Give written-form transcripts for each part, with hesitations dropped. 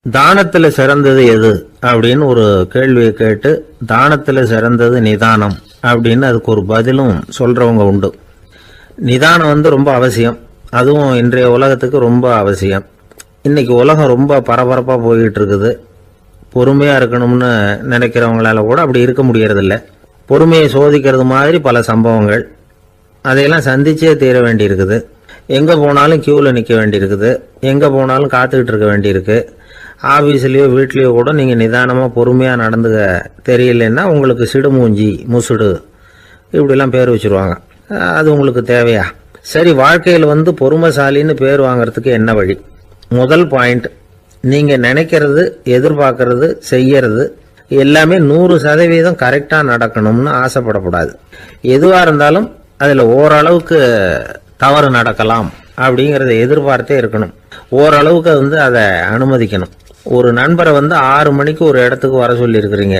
தானத்துல சிறந்தது எது அப்படின்னு ஒரு கேள்வியை கேட்டு தானத்துல சிறந்தது நிதானம் அப்படின்னு அதுக்கு ஒரு பதிலும் சொல்றவங்க உண்டு. நிதானம் ரொம்ப அவசியம். அதுவும் இன்றைய உலகத்துக்கு ரொம்ப அவசியம். இன்னைக்கு உலகம் ரொம்ப பரபரப்பா போய்கிட்டு இருக்குது. பொறுமையா இருக்கணும்னு நினைக்கிறவங்களால கூட அப்படி இருக்க முடியறதில்ல. பொறுமையை சோதிக்கிறது மாதிரி பல சம்பவங்கள். அதையெல்லாம் சந்திச்சே தீர வேண்டி இருக்குது. எங்க போனாலும் கியூல நிக்க வேண்டி இருக்குது. எங்க போனாலும் காத்துக்கிட்டு இருக்க வேண்டியிருக்கு. ஆபீஸ்லயோ வீட்லயோ கூட நீங்க நிதானமா பொறுமையா நடந்துக்க தெரியலன்னா உங்களுக்கு சிடுமூஞ்சி முசுடு இப்படிலாம் பேர் வச்சிருவாங்க. அது உங்களுக்கு தேவையா? சரி, வாழ்க்கையில் பொறுமைசாலின்னு பேர் வாங்கறதுக்கு என்ன வழி? முதல் பாயிண்ட், நீங்க நினைக்கிறது, எதிர்பார்க்கறது, செய்யறது எல்லாமே 100% கரெக்டா நடக்கணும்னு ஆசைப்படக்கூடாது. எதுவா இருந்தாலும் அதுல ஓரளவுக்கு தவறு நடக்கலாம் அப்படிங்கறத எதிர்பார்த்தே இருக்கணும். ஓரளவுக்கு அதை அனுமதிக்கணும். ஒரு நண்பரை 6 மணிக்கு ஒரு இடத்துக்கு வர சொல்லி இருக்கிறீங்க.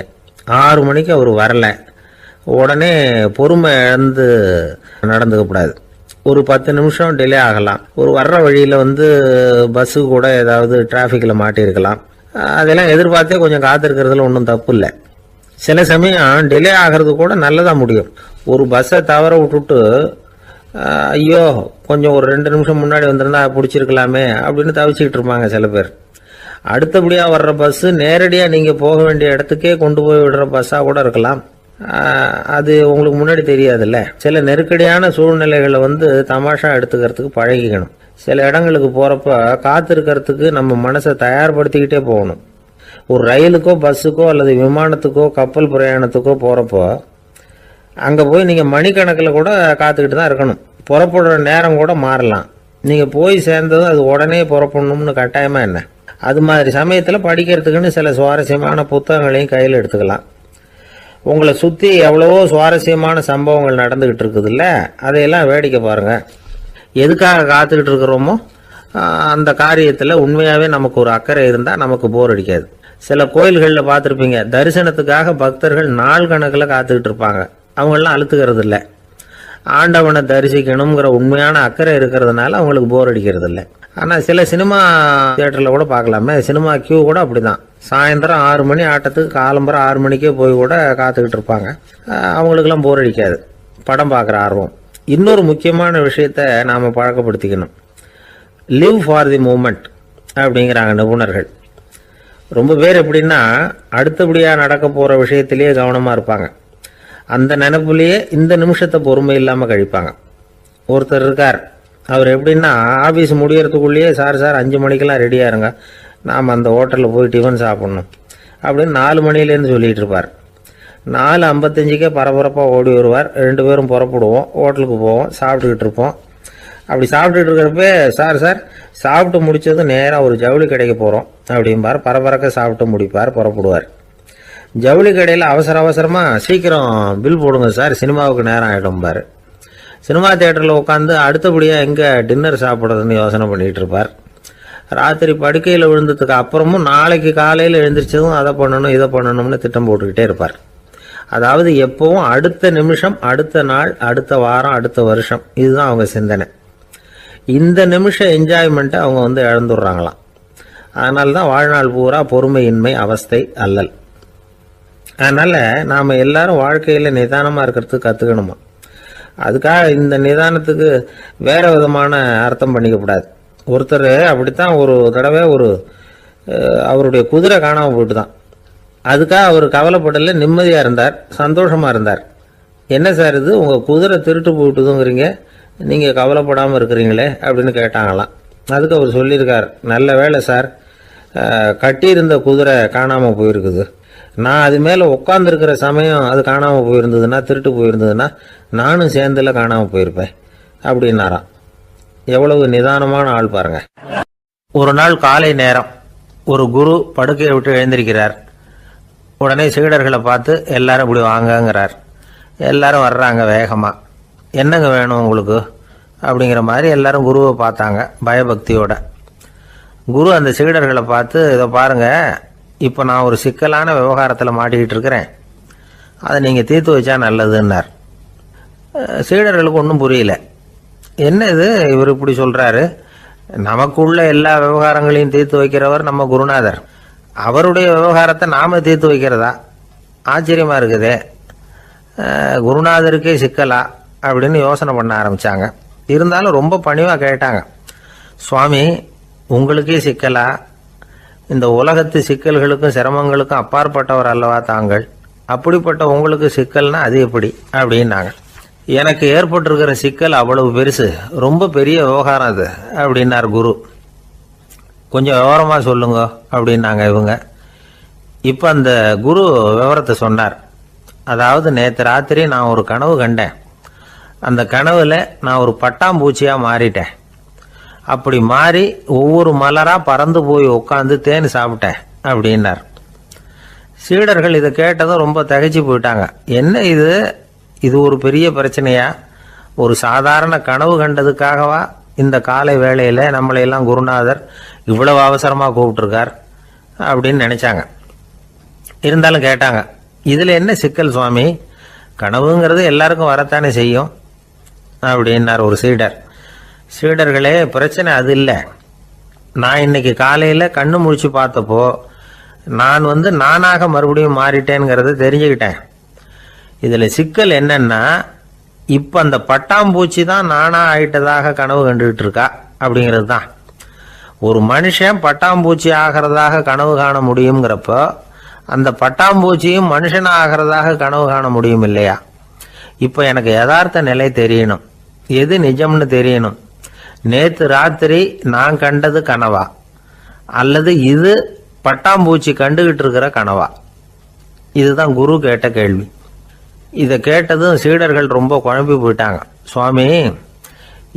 6 மணிக்கு அவர் வரல, உடனே பொறுமை இழந்து நடந்துக்கப்படாது. ஒரு 10 நிமிஷம் டிலே ஆகலாம். ஒரு வர்ற வழியில பஸ்ஸு கூட ஏதாவது டிராஃபிக்ல மாட்டிருக்கலாம். அதெல்லாம் எதிர்பார்த்தே கொஞ்சம் காத்திருக்கிறதுல ஒன்றும் தப்பு இல்லை. சில சமயம் டிலே ஆகிறது கூட நல்லதா முடியும். ஒரு பஸ்ஸை தவற விட்டுட்டு ஐயோ கொஞ்சம் ஒரு 2 நிமிஷம் முன்னாடி வந்திருந்தா பிடிச்சிருக்கலாமே அப்படின்னு தவிச்சுக்கிட்டு இருப்பாங்க சில பேர். அடுத்தபடியா வர்ற பஸ் நேரடியா நீங்க போக வேண்டிய இடத்துக்கே கொண்டு போய் விடுற பஸ்ஸா கூட இருக்கலாம். அது உங்களுக்கு முன்னாடி தெரியாதுல்ல. சில நெருக்கடியான சூழ்நிலைகளை தமாஷா எடுத்துக்கிறதுக்கு பழகிக்கணும். சில இடங்களுக்கு போறப்ப காத்திருக்கிறதுக்கு நம்ம மனசை தயார்படுத்திக்கிட்டே போகணும். ஒரு ரயிலுக்கோ பஸ்ஸுக்கோ அல்லது விமானத்துக்கோ கப்பல் பிரயாணத்துக்கோ போறப்போ அங்க போய் நீங்க மணிக்கணக்கில் கூட காத்துக்கிட்டு தான் இருக்கணும். புறப்படுற நேரம் கூட மாறலாம். நீங்க போய் சேர்ந்ததும் அது உடனே புறப்படணும்னு கட்டாயமா என்ன? அது மாதிரி சமயத்துல படிக்கிறதுக்குன்னு சில சுவாரஸ்யமான புத்தகங்களையும் கையில் எடுத்துக்கலாம். உங்களை சுத்தி எவ்வளவோ சுவாரஸ்யமான சம்பவங்கள் நடந்துகிட்டு இருக்குதுல்ல, அதையெல்லாம் வேடிக்கை பாருங்க. எதுக்காக காத்துக்கிட்டு இருக்கிறோமோ அந்த காரியத்துல உண்மையாவே நமக்கு ஒரு அக்கறை இருந்தா நமக்கு போர் அடிக்காது. சில கோயில்களில் பார்த்துருப்பீங்க, தரிசனத்துக்காக பக்தர்கள் நாள் கணக்கில் காத்துக்கிட்டு இருப்பாங்க. அவங்களெலாம் அழுத்துக்கிறது இல்லை. ஆண்டவனை தரிசிக்கணுங்கிற உண்மையான அக்கறை இருக்கிறதுனால அவங்களுக்கு போர் அடிக்கிறது இல்லை. ஆனால் சில சினிமா தியேட்டரில் கூட பார்க்கலாமே, சினிமா கியூ கூட அப்படிதான். சாயந்தரம் 6 மணி ஆட்டத்துக்கு காலம்பரம் 6 மணிக்கே போய் கூட காத்துக்கிட்டு இருப்பாங்க. அவங்களுக்கெல்லாம் போர் அடிக்காது, படம் பார்க்குற ஆர்வம். இன்னொரு முக்கியமான விஷயத்த நாம் பழக்கப்படுத்திக்கணும். லிவ் ஃபார் தி மூமெண்ட் அப்படிங்கிறாங்க நிபுணர்கள். ரொம்ப பேர் எப்படின்னா அடுத்தபடியாக நடக்க போகிற விஷயத்திலேயே கவனமாக இருப்பாங்க. அந்த நினைப்புலேயே இந்த நிமிஷத்தை பொறுமை இல்லாமல் கழிப்பாங்க. ஒருத்தர் இருக்கார், அவர் எப்படின்னா ஆஃபீஸ் முடியறதுக்குள்ளேயே சார் 5 மணிக்கெல்லாம் ரெடியாக இருங்க, நாம் அந்த ஹோட்டலில் போய் டிஃபன் சாப்பிட்ணும் அப்படின்னு 4 மணிலேருந்து சொல்லிகிட்டு இருப்பார். 4:55 பரபரப்பாக ஓடி வருவார். 2 பேரும் புறப்படுவோம், ஹோட்டலுக்கு போவோம், சாப்பிட்டுக்கிட்டு இருப்போம். அப்படி சாப்பிட்டுட்டு இருக்கிறப்ப சார் சாப்பிட்டு முடிச்சதும் நேராக ஒரு ஜவுளி கடைக்கு போகிறோம் அப்படிம்பார். பரபரக்க சாப்பிட்டு முடிப்பார், புறப்படுவார். ஜவுளி கடையில் அவசரமாக சீக்கிரம் பில் போடுங்க சார், சினிமாவுக்கு நேரம் ஆகிடும்பார். சினிமா தியேட்டரில் உட்காந்து அடுத்தபடியாக எங்கே டின்னர் சாப்பிட்றதுன்னு யோசனை பண்ணிகிட்டு இருப்பார். ராத்திரி படுக்கையில் விழுந்ததுக்கு அப்புறமும் நாளைக்கு காலையில் எழுந்திரிச்சதும் அதை பண்ணணும் இதை பண்ணணும்னு திட்டம் போட்டுக்கிட்டே இருப்பார். அதாவது எப்பவும் அடுத்த நிமிஷம், அடுத்த நாள், அடுத்த வாரம், அடுத்த வருஷம், இதுதான் அவங்க சிந்தனை. இந்த நிமிஷம் என்ஜாய்மெண்ட்டை அவங்க இழந்துடுறாங்களாம். அதனால தான் வாழ்நாள் பூரா பொறுமையின்மை, அவஸ்தை, அல்லல். அதனால நாம் எல்லாரும் வாழ்க்கையில் நிதானமாக இருக்கிறதுக்கு கற்றுக்கணுமா. அதுக்காக இந்த நிதானத்துக்கு வேற விதமான அர்த்தம் பண்ணிக்கக்கூடாது. ஒருத்தர் அப்படித்தான் ஒரு தடவை அவருடைய குதிரை காணாமல் போயிட்டு தான். அதுக்காக அவர் கவலைப்படல, நிம்மதியாக இருந்தார், சந்தோஷமாக இருந்தார். என்ன சார் இது, உங்கள் குதிரை திருட்டு போயிட்டுதுங்கிறீங்க, நீங்கள் கவலைப்படாமல் இருக்கிறீங்களே அப்படின்னு கேட்டாங்களாம். அதுக்கு அவர் சொல்லியிருக்கார், நல்ல வேலை சார், கட்டியிருந்த குதிரை காணாமல் போயிருக்குது. நான் அது மேலே உட்காந்துருக்கிற சமயம் அது காணாமல் போயிருந்ததுன்னா, திருட்டு போயிருந்ததுன்னா நானும் சேர்ந்துல காணாமல் போயிருப்பேன் அப்படின்னாராம். எவ்வளவு நிதானமான ஆள் பாருங்க. ஒரு நாள் காலை நேரம் ஒரு குரு படுக்கையை விட்டு எழுந்திருக்கிறார். உடனே சீடர்களை பார்த்து எல்லாரும் இப்படி வாங்கங்கிறார். எல்லாரும் வர்றாங்க வேகமா. என்னங்க வேணும் உங்களுக்கு அப்படிங்கிற மாதிரி எல்லாரும் குருவை பார்த்தாங்க பயபக்தியோட. குரு அந்த சீடர்களை பார்த்து, இதை பாருங்க, இப்போ நான் ஒரு சிக்கலான விவகாரத்தில் மாட்டிக்கிட்டு இருக்கிறேன், அதை நீங்கள் தீர்த்து வச்சா நல்லதுன்னார். சீடர்களுக்கு ஒன்றும் புரியல. என்ன இது, இவர் இப்படி சொல்கிறாரு, நமக்குள்ள எல்லா விவகாரங்களையும் தீர்த்து வைக்கிறவர் நம்ம குருநாதர். அவருடைய விவகாரத்தை நாம தீர்த்து வைக்கிறதா? ஆச்சரியமா இருக்குதே, குருநாதருக்கே சிக்கலா அப்படின்னு யோசனை பண்ண ஆரம்பிச்சாங்க. இருந்தாலும் ரொம்ப பணிவாக கேட்டாங்க, சுவாமி உங்களுக்கே சிக்கலா? இந்த உலகத்து சிக்கல்களுக்கும் சிரமங்களுக்கும் அப்பாற்பட்டவர் அல்லவா தாங்கள்? அப்படிப்பட்ட உங்களுக்கு சிக்கல்னா அது எப்படி அப்படின்னாங்க. எனக்கு ஏற்பட்டிருக்கிற சிக்கல் அவ்வளவு பெருசு, ரொம்ப பெரிய விவகாரம் அது அப்படின்னார் குரு. கொஞ்சம் விவரமாக சொல்லுங்க அப்படின்னாங்க இவங்க. இப்போ அந்த குரு விவரத்தை சொன்னார். அதாவது நேற்று ராத்திரி நான் ஒரு கனவு கண்டேன். அந்த கனவுல நான் ஒரு பட்டாம்பூச்சியாக மாறிட்டேன். அப்படி மாறி ஒவ்வொரு மலராக பறந்து போய் உட்காந்து தேன் சாப்பிட்டேன் அப்படின்னார். சீடர்கள் இதை கேட்டதும் ரொம்ப திகைச்சு போயிட்டாங்க. என்ன இது, இது ஒரு பெரிய பிரச்சனையா? ஒரு சாதாரண கனவு கண்டதுக்காகவா இந்த காலை வேளையில் நம்மளையெல்லாம் குருநாதர் இவ்வளவு அவசரமாக கூப்பிட்டுருக்கார் அப்படின்னு நினைச்சாங்க. இருந்தாலும் கேட்டாங்க, இதில் என்ன சிக்கல் சுவாமி? கனவுங்கிறது எல்லாருக்கும் வரத்தானே செய்யும் அப்படின்னார் ஒரு சீடர். சீடர்களே, பிரச்சனை அது இல்லை. நான் இன்னைக்கு காலையில் கண்ணு முழிச்சு பார்த்தப்போ நான் நானாக மறுபடியும் மாறிட்டேங்கிறத தெரிஞ்சுக்கிட்டேன். இதில் சிக்கல் என்னன்னா, இப்போ அந்த பட்டாம்பூச்சி தான் நானா ஆயிட்டதாக கனவு கண்டுகிட்டு இருக்கா அப்படிங்கிறது தான். ஒரு மனுஷன் பட்டாம்பூச்சி ஆகிறதாக கனவு காண முடியுங்கிறப்போ அந்த பட்டாம்பூச்சியும் மனுஷன் ஆகிறதாக கனவு காண முடியும் இல்லையா? இப்போ எனக்கு யதார்த்த நிலை தெரியணும், எது நிஜம்னு தெரியணும். நேற்று ராத்திரி நான் கண்டது கனவா, அல்லது இது பட்டாம்பூச்சி கண்டுகிட்டு இருக்கிற கனவா? இதுதான் குரு கேட்ட கேள்வி. இதை கேட்டதும் சீடர்கள் ரொம்ப குழம்பி போயிட்டாங்க. சுவாமி,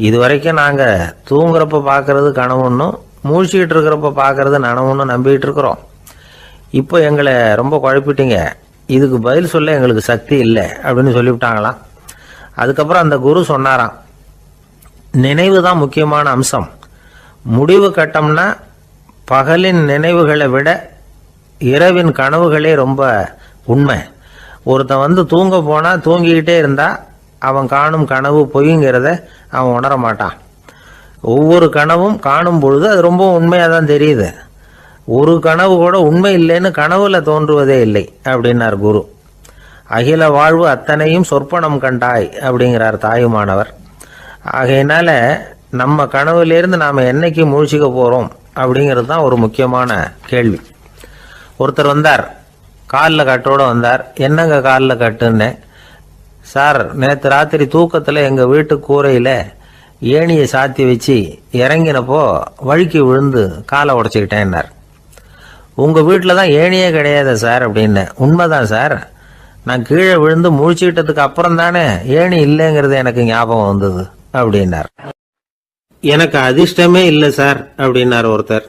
இது வரைக்கும் நாங்கள் தூங்குறப்ப பார்க்கறது கனவுன்னும் மூழ்கிட்டு இருக்கிறப்ப பார்க்கறது நனவுன்னு நம்பிக்கிட்டு இருக்கிறோம். இப்போ எங்களை ரொம்ப குழப்பிட்டீங்க, இதுக்கு பதில் சொல்ல எங்களுக்கு சக்தி இல்லை அப்படின்னு சொல்லிவிட்டாங்களாம். அதுக்கப்புறம் அந்த குரு சொன்னாராம், நினைவு தான் முக்கியமான அம்சம். முடிவு கட்டம்னா பகலின் நினைவுகளை விட இரவின் கனவுகளே ரொம்ப உண்மை. ஒருத்தன் தூங்க போனால் தூங்கிக்கிட்டே இருந்தா அவன் காணும் கனவு பொய்ங்கிறத அவன் உணர மாட்டான். ஒவ்வொரு கனவும் காணும் பொழுது அது ரொம்ப உண்மையாக தான் தெரியுது. ஒரு கனவு கூட உண்மை இல்லைன்னு கனவுல தோன்றுவதே இல்லை அப்படின்னார் குரு. அகில வாழ்வு அத்தனையும் சொற்பனம் கண்டாய் அப்படிங்கிறார் தாயுமானவர். ஆகையினால நம்ம கனவுலேருந்து நாம் என்னைக்கு முழிச்சிக்க போகிறோம் அப்படிங்கிறது தான் ஒரு முக்கியமான கேள்வி. ஒருத்தர் வந்தார், காலில் கட்டோடு வந்தார். என்னங்க காலில் கட்டுன்னு? சார், நேற்று ராத்திரி தூக்கத்தில் எங்கள் வீட்டு கூரையில் ஏணியை சாத்தி வச்சு இறங்கினப்போ வழுக்கி விழுந்து காலை உடச்சிக்கிட்டேன்னார். உங்கள் வீட்டில் தான் ஏணியே கிடையாது சார் அப்படின்னு. உண்மைதான் சார், நான் கீழே விழுந்து முழிச்சுக்கிட்டதுக்கு அப்புறம் தானே ஏணி இல்லைங்கிறது எனக்கு ஞாபகம் வந்தது அப்படின்னார். எனக்கு அதிர்ஷ்டமே இல்லை சார் அப்படின்னார் ஒருத்தர்.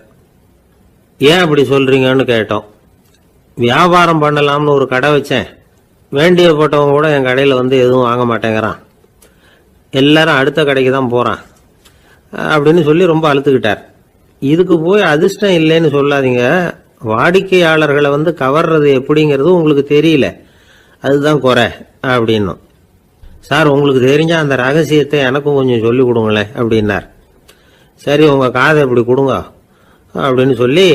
ஏன் அப்படி சொல்றீங்கன்னு கேட்டோம். வியாபாரம் பண்ணலாம்னு ஒரு கடை வச்சேன். வேண்டியப்பட்டவங்க கூட என் கடையில் எதுவும் வாங்க மாட்டேங்கிறான். எல்லாரும் அடுத்த கடைக்கு தான் போகிறான் அப்படின்னு சொல்லி ரொம்ப அழுத்துக்கிட்டார். இதுக்கு போய் அதிர்ஷ்டம் இல்லைன்னு சொல்லாதீங்க. வாடிக்கையாளர்களை கவர்றது எப்படிங்கிறது உங்களுக்கு தெரியல, அதுதான் குறை அப்படின்னும். சார், உங்களுக்கு தெரிஞ்ச அந்த ரகசியத்தை எனக்கும் கொஞ்சம் சொல்லி கொடுங்களேன் அப்படின்னார். சரி, உங்கள் காதை இப்படி கொடுங்க அப்படின்னு சொல்லி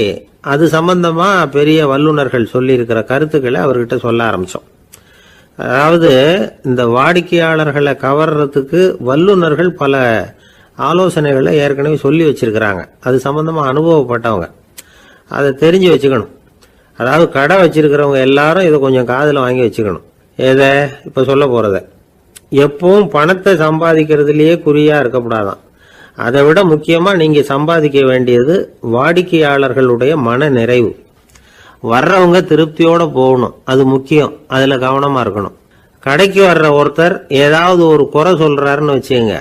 அது சம்பந்தமாக பெரிய வல்லுநர்கள் சொல்லியிருக்கிற கருத்துக்களை அவர்கிட்ட சொல்ல ஆரம்பித்தோம். அதாவது இந்த வாடிக்கையாளர்களை கவர்றதுக்கு வல்லுநர்கள் பல ஆலோசனைகளை ஏற்கனவே சொல்லி வச்சிருக்கிறாங்க. அது சம்பந்தமாக அனுபவப்பட்டவங்க, அதை தெரிஞ்சு வச்சுக்கணும். அதாவது கடை வச்சிருக்கிறவங்க எல்லாரும் இதை கொஞ்சம் காதில் வாங்கி வச்சுக்கணும். எதை இப்போ சொல்ல போகிறத. எப்பவும் பணத்தை சம்பாதிக்கிறதுலேயே குறியாக இருக்கக்கூடாதான். அதை விட முக்கியமாக நீங்கள் சம்பாதிக்க வேண்டியது வாடிக்கையாளர்களுடைய மன நிறைவு. வர்றவங்க திருப்தியோடு போகணும், அது முக்கியம். அதில் கவனமாக இருக்கணும். கடைக்கு வர்ற ஒருத்தர் ஏதாவது ஒரு குறை சொல்கிறாருன்னு வச்சுங்க,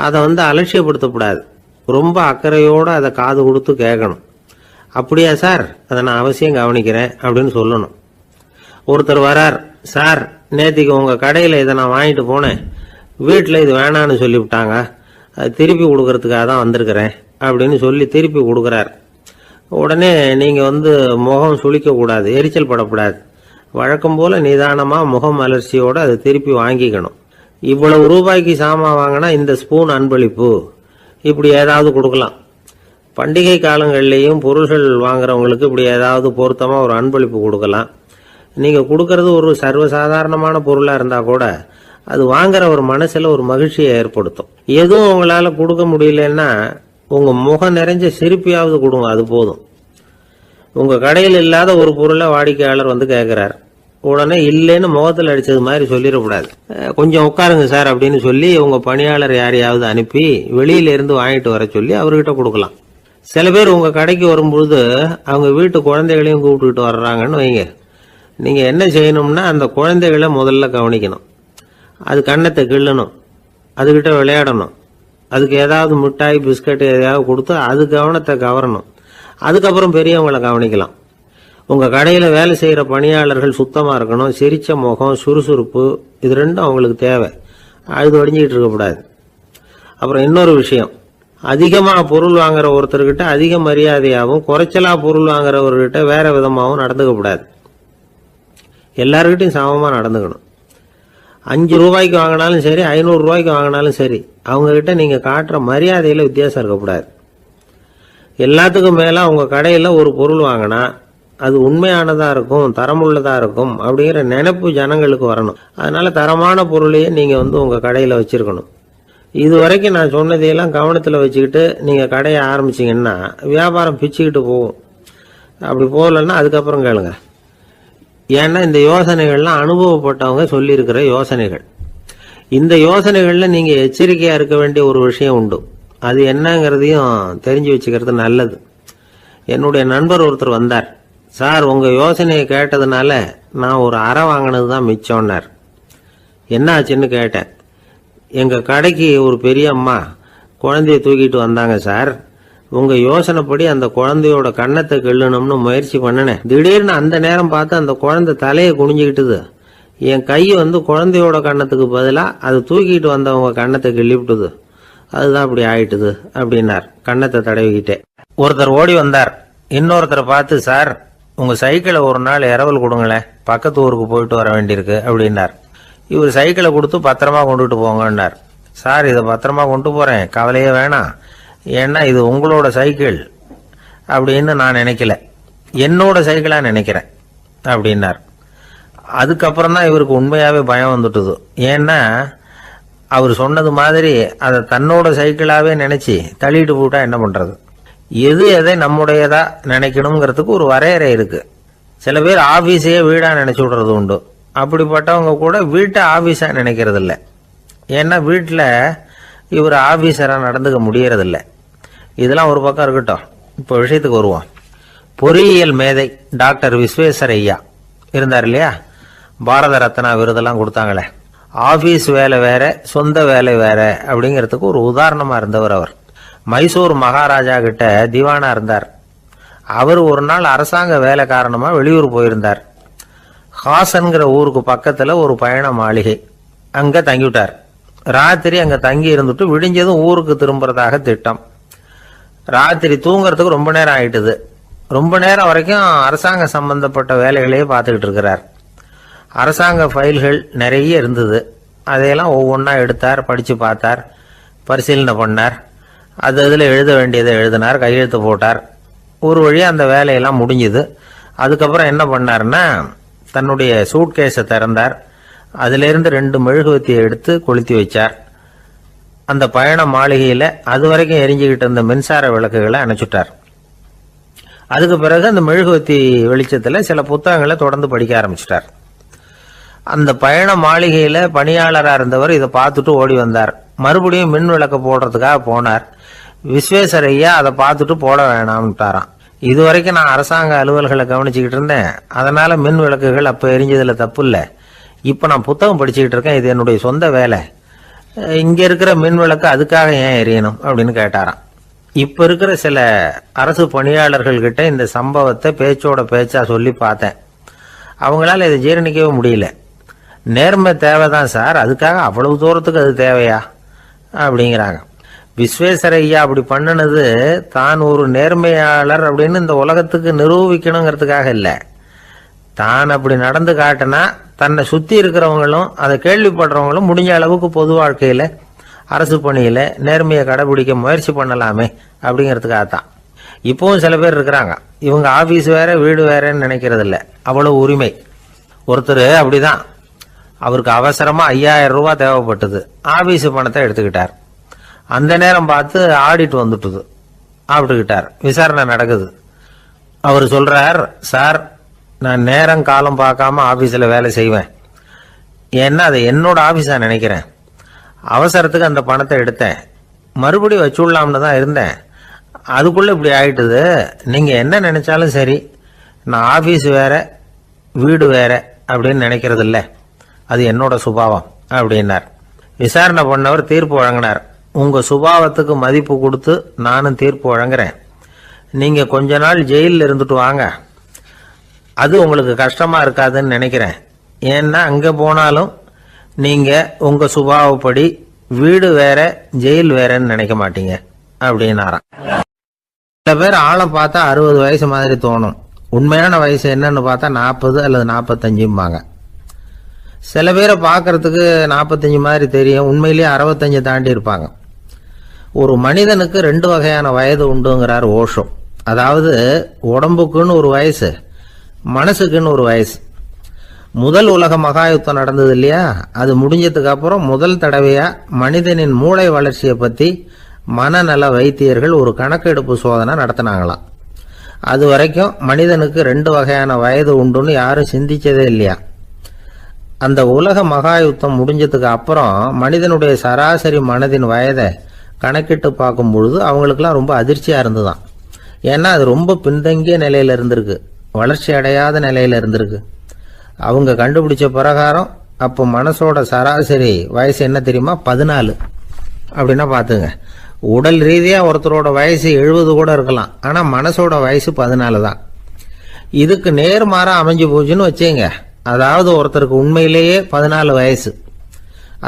அதை அலட்சியப்படுத்தக்கூடாது. ரொம்ப அக்கறையோடு அதை காது கொடுத்து கேட்கணும். அப்படியா சார், அதை நான் அவசியம் கவனிக்கிறேன் அப்படின்னு சொல்லணும். ஒருத்தர் வரார், சார் நேற்றுக்கு உங்கள் கடையில் இதை நான் வாங்கிட்டு போனேன், வீட்டில் இது வேணான்னு சொல்லிவிட்டாங்க, அது திருப்பி கொடுக்கறதுக்காக தான் வந்திருக்கிறேன் அப்படின்னு சொல்லி திருப்பி கொடுக்குறார். உடனே நீங்கள் முகம் சுளிக்கக்கூடாது, எரிச்சல் படக்கூடாது. வழக்கம் போல் நிதானமாக முகம் அலர்ச்சியோடு அதை திருப்பி வாங்கிக்கணும். இவ்வளவு ரூபாய்க்கு சாமான் வாங்கினா இந்த ஸ்பூன் அன்பளிப்பு இப்படி ஏதாவது கொடுக்கலாம். பண்டிகை காலங்கள்லேயும் பொருள்கள் வாங்குறவங்களுக்கு இப்படி ஏதாவது பொருத்தமாக ஒரு அன்பளிப்பு கொடுக்கலாம். நீங்கள் கொடுக்கறது ஒரு சர்வசாதாரணமான பொருளாக இருந்தால் கூட அது வாங்குற ஒரு மனசில் ஒரு மகிழ்ச்சியை ஏற்படுத்தும். எதுவும் உங்களால் கொடுக்க முடியலன்னா உங்கள் முகம் நிறைஞ்ச சிரிப்பையாவது கொடுங்க, அது போதும். உங்கள் கடையில் இல்லாத ஒரு பொருளை வாடிக்கையாளர் வந்து கேட்குறார், உடனே இல்லைன்னு முகத்தில் அடித்தது மாதிரி சொல்லிடக்கூடாது. கொஞ்சம் உட்காருங்க சார் அப்படின்னு சொல்லி உங்கள் பணியாளர் யாரையாவது அனுப்பி வெளியிலேருந்து வாங்கிட்டு வர சொல்லி அவர்கிட்ட கொடுக்கலாம். சில பேர் உங்கள் கடைக்கு வரும்பொழுது அவங்க வீட்டு குழந்தைகளையும் கூப்பிட்டுக்கிட்டு வர்றாங்கன்னு வைங்க. நீங்கள் என்ன செய்யணும்னா அந்த குழந்தைகளை முதல்ல கவனிக்கணும். அது கன்னத்தை கிள்ளணும், அதுகிட்ட விளையாடணும், அதுக்கு ஏதாவது மிட்டாய் பிஸ்கட் எதையாவது கொடுத்து அது கவனத்தை கவரணும். அதுக்கப்புறம் பெரியவங்களை கவனிக்கலாம். உங்கள் கடையில் வேலை செய்கிற பணியாளர்கள் சுத்தமாக இருக்கணும். சிரிச்ச முகம், சுறுசுறுப்பு, இது ரெண்டும் அவங்களுக்கு தேவை. அழுது வடிஞ்சிக்கிட்டு இருக்கக்கூடாது. அப்புறம் இன்னொரு விஷயம், அதிகமாக பொருள் வாங்குற ஒருத்தர்கிட்ட அதிக மரியாதையாகவும் குறைச்சலாக பொருள் வாங்குறவர்கிட்ட வேற விதமாகவும் நடந்துக்கக்கூடாது. எல்லாருக்கிட்டையும் சமமாக நடந்துக்கணும். 5 ரூபாய்க்கு வாங்கினாலும் சரி, 500 ரூபாய்க்கு வாங்கினாலும் சரி, அவங்கக்கிட்ட நீங்கள் காட்டுற மரியாதையில் வித்தியாசம் இருக்கக்கூடாது. எல்லாத்துக்கும் மேலே உங்கள் கடையில் ஒரு பொருள் வாங்கினா அது உண்மையானதாக இருக்கும், தரமுள்ளதாக இருக்கும் அப்படிங்கிற நினைப்பு ஜனங்களுக்கு வரணும். அதனால் தரமான பொருளையே நீங்கள் உங்கள் கடையில் வச்சுருக்கணும். இது வரைக்கும் நான் சொன்னதையெல்லாம் கவனத்தில் வச்சுக்கிட்டு நீங்கள் கடையை ஆரம்பிச்சிங்கன்னா வியாபாரம் பிச்சுக்கிட்டு போகும். அப்படி போகலன்னா அதுக்கப்புறம் கேளுங்க. ஏன்னா இந்த யோசனைகள்லாம் அனுபவப்பட்டவங்க சொல்லியிருக்கிற யோசனைகள். இந்த யோசனைகளில் நீங்கள் எச்சரிக்கையாக இருக்க வேண்டிய ஒரு விஷயம் உண்டு. அது என்னங்கிறதையும் தெரிஞ்சு வச்சுக்கிறது நல்லது. என்னுடைய நண்பர் ஒருத்தர் வந்தார். சார், உங்கள் யோசனையை கேட்டதுனால நான் ஒரு அறை வாங்கினது தான் மிச்சம்னார். என்ன ஆச்சுன்னு கேட்டேன். எங்கள் கடைக்கு ஒரு பெரிய அம்மா குழந்தைய தூக்கிட்டு வந்தாங்க சார். உங்கள் யோசனைப்படி அந்த குழந்தையோட கன்னத்தை கிள்ளணும்னு முயற்சி பண்ணினேன். திடீர்னு அந்த நேரம் பார்த்து அந்த குழந்தை தலையை குனிஞ்சிக்கிட்டுது. என் கை குழந்தையோட கன்னத்துக்கு பதிலாக அது தூக்கிட்டு வந்தவங்க கன்னத்தை கிள்ளிவிட்டுது. அதுதான் அப்படி ஆயிட்டுது அப்படின்னார், கன்னத்தை தடவிக்கிட்டே. ஒருத்தர் ஓடி வந்தார். இன்னொருத்தரை பார்த்து, சார், உங்கள் சைக்கிளை ஒரு நாள் இரவல் கொடுங்களேன், பக்கத்து ஊருக்கு போயிட்டு வர வேண்டியிருக்கு அப்படின்னார். இவர் சைக்கிளை கொடுத்து பத்திரமா கொண்டுட்டு போங்கன்னார். சார், இதை பத்திரமா கொண்டு போகிறேன், கவலையே வேணாம், ஏன்னா இது உங்களோட சைக்கிள் அப்படின்னு நான் நினைக்கல, என்னோட சைக்கிளாக நினைக்கிறேன் அப்படின்னார். அதுக்கப்புறம் தான் இவருக்கு உண்மையாகவே பயம் வந்துட்டுது. ஏன்னா அவர் சொன்னது மாதிரி அதை தன்னோட சைக்கிளாகவே நினச்சி தள்ளிட்டு போட்டா என்ன பண்ணுறது? எது எதை நம்முடையதா நினைக்கணுங்கிறதுக்கு ஒரு வரையறை இருக்குது. சில பேர் ஆஃபீஸையே வீடாக நினச்சி விடுறது உண்டு. அப்படிப்பட்டவங்க கூட வீட்டை ஆஃபீஸாக நினைக்கிறது இல்லை. ஏன்னா வீட்டில் இவர் ஆஃபீஸராக நடந்துக்க முடியறதில்ல. இதெல்லாம் ஒரு பக்கம் இருக்கட்டும். இப்போ விஷயத்துக்கு வருவோம். பொறியியல் மேதை டாக்டர் விஸ்வேஸ்வரய்யா இருந்தார் இல்லையா, பாரத ரத்னா விருதெல்லாம் கொடுத்தாங்களே. ஆஃபீஸ் வேலை வேற, சொந்த வேலை வேற அப்படிங்கிறதுக்கு ஒரு உதாரணமாக இருந்தவர் அவர். மைசூர் மகாராஜா கிட்ட திவானா இருந்தார். அவர் ஒரு நாள் அரசாங்க வேலை காரணமாக வெளியூர் போயிருந்தார். ஹாசன்கிற ஊருக்கு பக்கத்தில் ஒரு பயண மாளிகை, அங்கே தங்கிவிட்டார். ராத்திரி அங்கே தங்கி இருந்துட்டு விடிஞ்சதும் ஊருக்கு திரும்புறதாக திட்டம். ராத்திரி தூங்குறதுக்கு ரொம்ப நேரம் ஆயிட்டுது. ரொம்ப நேரம் வரைக்கும் அரசாங்க சம்பந்தப்பட்ட வேலைகளையே பார்த்துக்கிட்டு இருக்கிறார். அரசாங்க ஃபைல்கள் நிறைய இருந்தது. அதையெல்லாம் ஒவ்வொன்றா எடுத்தார், படித்து பார்த்தார், பரிசீலனை பண்ணார். அதில் எழுத வேண்டியதை எழுதினார், கையெழுத்து போட்டார். ஒரு வழியாக அந்த வேலையெல்லாம் முடிஞ்சுது. அதுக்கப்புறம் என்ன பண்ணார்னா, தன்னுடைய சூட்கேஸை திறந்தார். அதிலிருந்து 2 மெழுகுவத்தியை எடுத்து கொளுத்தி வச்சார். அந்த பயண மாளிகையில் அது வரைக்கும் எரிஞ்சுக்கிட்டு இருந்த மின்சார விளக்குகளை அணைச்சுட்டார். அதுக்கு பிறகு அந்த மெழுகுவத்தி வெளிச்சத்தில் சில புத்தகங்களை தொடர்ந்து படிக்க ஆரம்பிச்சிட்டார். அந்த பயண மாளிகையில் பணியாளராக இருந்தவர் இதை பார்த்துட்டு ஓடி வந்தார். மறுபடியும் மின் விளக்க போடுறதுக்காக போனார். விஸ்வேஸ்வரய்யா அதை பார்த்துட்டு போட வேணாம்ட்டாராம். இது வரைக்கும் நான் அரசாங்க அலுவல்களை கவனிச்சுக்கிட்டு இருந்தேன், அதனால மின் விளக்குகள் அப்போ எரிஞ்சதில் தப்பு இல்லை. இப்போ நான் புத்தகம் படிச்சுக்கிட்டு இருக்கேன், இது என்னுடைய சொந்த வேலை. இங்கே இருக்கிற மின் விளக்கு அதுக்காக ஏன் எரியணும் அப்படின்னு கேட்டாராம். இப்போ இருக்கிற சில அரசு பணியாளர்கள்கிட்ட இந்த சம்பவத்தை பேச்சோட பேச்சா சொல்லி பார்த்தேன். அவங்களால இதை ஜீரணிக்கவே முடியல. நேர்மை தேவைதான் சார், அதுக்காக அவ்வளவு தூரத்துக்கு அது தேவையா அப்படிங்கிறாங்க. விஸ்வேஸ்வரய்யா அப்படி பண்ணினது தான் ஒரு நேர்மையாளர் அப்படின்னு இந்த உலகத்துக்கு நிரூபிக்கணுங்கிறதுக்காக இல்லை. தான் அப்படி நடந்து காட்டினா தன்னை சுற்றி இருக்கிறவங்களும் அதை கேள்விப்படுறவங்களும் முடிஞ்ச அளவுக்கு பொது வாழ்க்கையில் அரசு பணியில் நேர்மையை கடைபிடிக்க முயற்சி பண்ணலாமே அப்படிங்கிறதுக்காகத்தான். இப்பவும் சில பேர் இருக்கிறாங்க, இவங்க ஆபீஸ் வேற வீடு வேறன்னு நினைக்கிறது இல்லை, அவ்வளவு உரிமை. ஒருத்தர் அப்படிதான், அவருக்கு அவசரமா 5000 ரூபாய் தேவைப்பட்டது, ஆபீஸ் பணத்தை எடுத்துக்கிட்டார். அந்த நேரம் பார்த்து ஆடிட் வந்துட்டுது, ஆப்பிட்டுக்கிட்டார். விசாரணை நடக்குது. அவர் சொல்றார், சார் நான் நேரம் காலம் பார்க்காம ஆபீஸ்ல வேலை செய்வேன், ஏன்னா அதை என்னோட ஆபீஸா நினைக்கிறேன். அவசரத்துக்கு அந்த பணத்தை எடுத்தேன், மறுபடியும் வச்சுடலாம்னு தான் இருந்தேன், அதுக்குள்ள இப்படி ஆயிட்டுது. நீங்க என்ன நினைச்சாலும் சரி, நான் ஆபீஸ் வேற வீடு வேற அப்படின்னு நினைக்கிறது இல்லை, அது என்னோட சுபாவம் அப்படின்னார். விசாரணை பண்ணவர் தீர்ப்பு வழங்கினார். உங்க சுபாவத்துக்கு மதிப்பு கொடுத்து நானும் தீர்ப்பு வழங்குறேன். நீங்க கொஞ்ச நாள் ஜெயிலில் இருந்துட்டு வாங்க, அது உங்களுக்கு கஷ்டமா இருக்காதுன்னு நினைக்கிறேன். ஏன்னா அங்க போனாலும் நீங்க உங்க சுபாவப்படி வீடு வேற ஜெயில் வேறன்னு நினைக்க மாட்டீங்க அப்படின்னாராம். சில பேர் ஆளை பார்த்தா 60 வயசு மாதிரி தோணும், உண்மையான வயசு என்னன்னு பார்த்தா 40 அல்லது 45. சில பேரை பார்க்கறதுக்கு 45 மாதிரி தெரியும், உண்மையிலேயே 65 தாண்டி இருப்பாங்க. ஒரு மனிதனுக்கு 2 வகையான வயது உண்டுங்கிறார் ஓஷோ. அதாவது உடம்புக்குன்னு ஒரு வயசு, மனசுக்குன்னு ஒரு வயசு. முதல் உலக மகாயுத்தம் நடந்தது இல்லையா, அது முடிஞ்சதுக்கு அப்புறம் முதல் தடவையா மனிதனின் மூளை வளர்ச்சியை பத்தி மனநல வைத்தியர்கள் ஒரு கணக்கெடுப்பு சோதனை நடத்தினாங்களாம். அது வரைக்கும் மனிதனுக்கு 2 வகையான வயது உண்டுன்னு யாரும் சிந்திச்சதே இல்லையா. அந்த உலக மகாயுத்தம் முடிஞ்சதுக்கு அப்புறம் மனிதனுடைய சராசரி மனதின் வயதை கணக்கிட்டு பார்க்கும் பொழுது அவங்களுக்குலாம் ரொம்ப அதிர்ச்சியா இருந்துதான். ஏன்னா அது ரொம்ப பின்தங்கிய நிலையில இருந்திருக்கு, வளர்ச்சி அடையாத நிலையில இருந்திருக்கு. அவங்க கண்டுபிடிச்ச பிரகாரம் அப்போ மனசோட சராசரி வயசு என்ன தெரியுமா, 14. அப்படின்னா பாத்துங்க, உடல் ரீதியா ஒருத்தரோட வயசு 70 கூட இருக்கலாம், ஆனா மனசோட வயசு 14 தான். இதுக்கு நேர்மாறா அமைஞ்சு போச்சுன்னு வச்சுங்க. அதாவது ஒருத்தருக்கு உண்மையிலேயே 14 வயசு,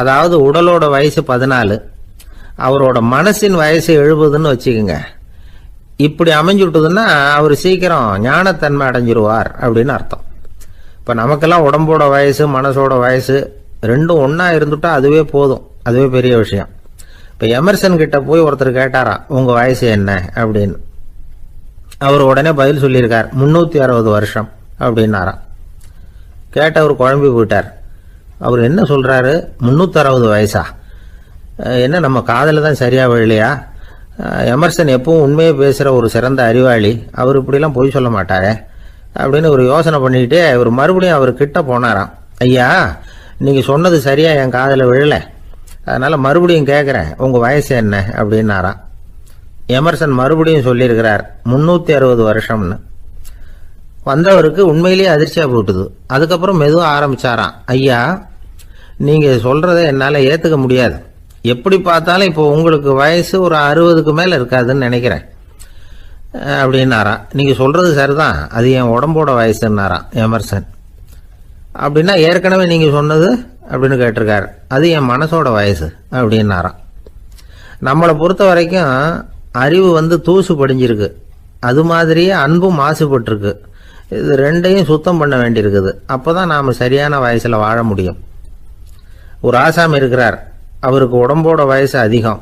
அதாவது உடலோட வயசு 14, அவரோட மனசின் வயசு 70ன்னு வச்சுக்கோங்க. இப்படி அமைஞ்சுட்டுதுன்னா அவர் சீக்கிரம் ஞானத்தன்மை அடைஞ்சிருவார் அப்படின்னு அர்த்தம். இப்ப நமக்கெல்லாம் உடம்போட வயசு மனசோட வயசு ரெண்டும் ஒன்னா இருந்துட்டா அதுவே போதும், அதுவே பெரிய விஷயம். இப்ப எமர்சன் கிட்ட போய் ஒருத்தர் கேட்டாராம், உங்க வயசு என்ன அப்படின்னு. அவர் உடனே பதில் சொல்லியிருக்கார், 360 வருஷம் அப்படின்னாராம். கேட்டவர் குழம்பி போயிட்டார். அவர் என்ன சொல்றாரு, 360 வயசா? என்ன நம்ம காதல தான் சரியா விழலையா? எமர்சன் எப்பவும் உண்மையை பேசுற ஒரு சிறந்த அறிவாளி, அவர் இப்படிலாம் பொய் சொல்ல மாட்டாரே அப்படின்னு ஒரு யோசனை பண்ணிக்கிட்டே இவர் மறுபடியும் அவர் கிட்ட போனாராம். ஐயா, நீங்க சொன்னது சரியா என் காதல விழல, அதனால மறுபடியும் கேட்கிறேன், உங்க வயசு என்ன அப்படின்னாராம். எமர்சன் மறுபடியும் சொல்லியிருக்கிறார், 360 வருஷம்னு. வந்தவருக்கு உண்மையிலேயே அதிர்ச்சியா போட்டுது. அதுக்கப்புறம் மெதுவா ஆரம்பிச்சாராம், ஐயா நீங்க சொல்றத என்னால ஏத்துக்க முடியாது, எப்படி பார்த்தாலும் இப்போ உங்களுக்கு வயசு ஒரு 60க்கு மேல இருக்காதுன்னு நினைக்கிறேன் அப்படின்னாராம். நீங்க சொல்றது சரிதான், அது என் உடம்போட வயசுன்னாராம் எமர்சன். அப்படின்னா ஏற்கனவே நீங்க சொன்னது அப்படின்னு கேட்டிருக்காரு, அது என் மனசோட வயசு அப்படின்னாராம். நம்மளை பொறுத்த வரைக்கும் அறிவு தூசு படிஞ்சிருக்கு, அது மாதிரியே அன்பும் மாசுபட்டிருக்கு. இது ரெண்டையும் சுத்தம் பண்ண வேண்டியிருக்குது, அப்போதான் நாம சரியான வயசுல வாழ முடியும். ஒரு ஆசாமி இருக்கிறார், அவருக்கு உடம்போட வயசு அதிகம்,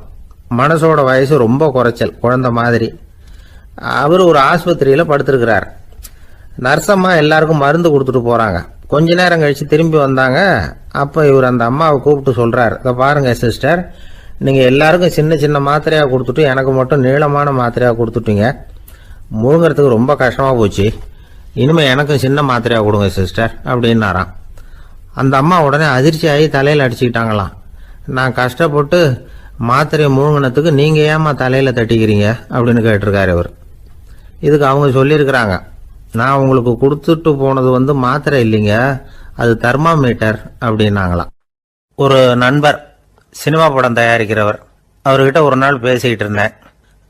மனசோட வயசு ரொம்ப குறைச்சல், குழந்தை மாதிரி. அவர் ஒரு ஆஸ்பத்திரியில படுத்திருக்கிறார். நர்சம்மா எல்லாருக்கும் மருந்து கொடுத்துட்டு போறாங்க. கொஞ்ச நேரம் கழிச்சு திரும்பி வந்தாங்க. அப்ப இவர் அந்த அம்மாவை கூப்பிட்டு சொல்றார், இதை பாருங்க சிஸ்டர், நீங்க எல்லாருக்கும் சின்ன சின்ன மாத்திரையா கொடுத்துட்டு எனக்கு மட்டும் நீளமான மாத்திரையா கொடுத்துட்டீங்க, முழுங்கிறதுக்கு ரொம்ப கஷ்டமா போச்சு, இனிமே எனக்கும் சின்ன மாத்திரையா கொடுங்க சிஸ்டர் அப்படின்னாராம். அந்த அம்மா உடனே அதிர்ச்சி ஆகி தலையில அடிச்சுக்கிட்டாங்களாம். நான் கஷ்டப்பட்டு மாத்திரையை முழுங்கினத்துக்கு நீங்க ஏமா தலையில தட்டிக்கிறீங்க அப்படின்னு கேட்டிருக்காரு இவர். இதுக்கு அவங்க சொல்லியிருக்கிறாங்க, நான் உங்களுக்கு கொடுத்துட்டு போனது மாத்திரை இல்லைங்க, அது தெர்மாமீட்டர் அப்படின்னாங்களாம். ஒரு நண்பர் சினிமா படம் தயாரிக்கிறவர், அவர்கிட்ட ஒரு நாள் பேசிக்கிட்டு இருந்தேன்.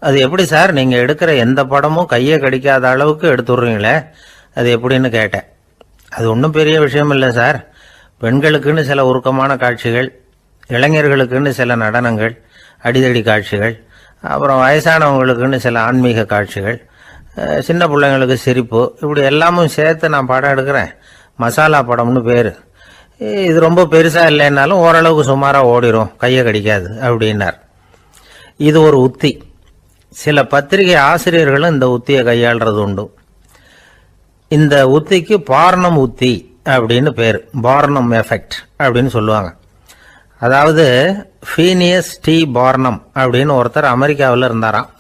அது எப்படி சார், நீங்க எடுக்கிற எந்த படமும் கையை கடிக்காத அளவுக்கு எடுத்துடுறீங்களே, அது எப்படின்னு கேட்டேன். அது ஒன்றும் பெரிய விஷயம் இல்லை சார், பெண்களுக்குன்னு சில உருக்கமான காட்சிகள், இளைஞர்களுக்குன்னு சில நடனங்கள், அடிதடி காட்சிகள், அப்புறம் வயசானவங்களுக்குன்னு சில ஆன்மீக காட்சிகள், சின்ன பிள்ளைங்களுக்கு சிரிப்பு, இப்படி எல்லாமும் சேர்த்து நான் படம் எடுக்கிறேன், மசாலா படம்னு பேரு. இது ரொம்ப பெருசா இல்லைன்னாலும் ஓரளவுக்கு சுமாரா ஓடிரும், கையை கடிக்காது அப்படின்னார். இது ஒரு உத்தி. சில பத்திரிகை ஆசிரியர்களும் இந்த உத்தியை கையாளுறது உண்டு. இந்த உத்திக்கு பார்னம் உத்தி அப்படின்னு பேர். பார்னம் எஃபெக்ட் அப்படின்னு சொல்லுவாங்க. அதாவது ஃபீனியஸ் டி பார்னம் அப்படின்னு ஒருத்தர் அமெரிக்காவில் இருந்தாராம்.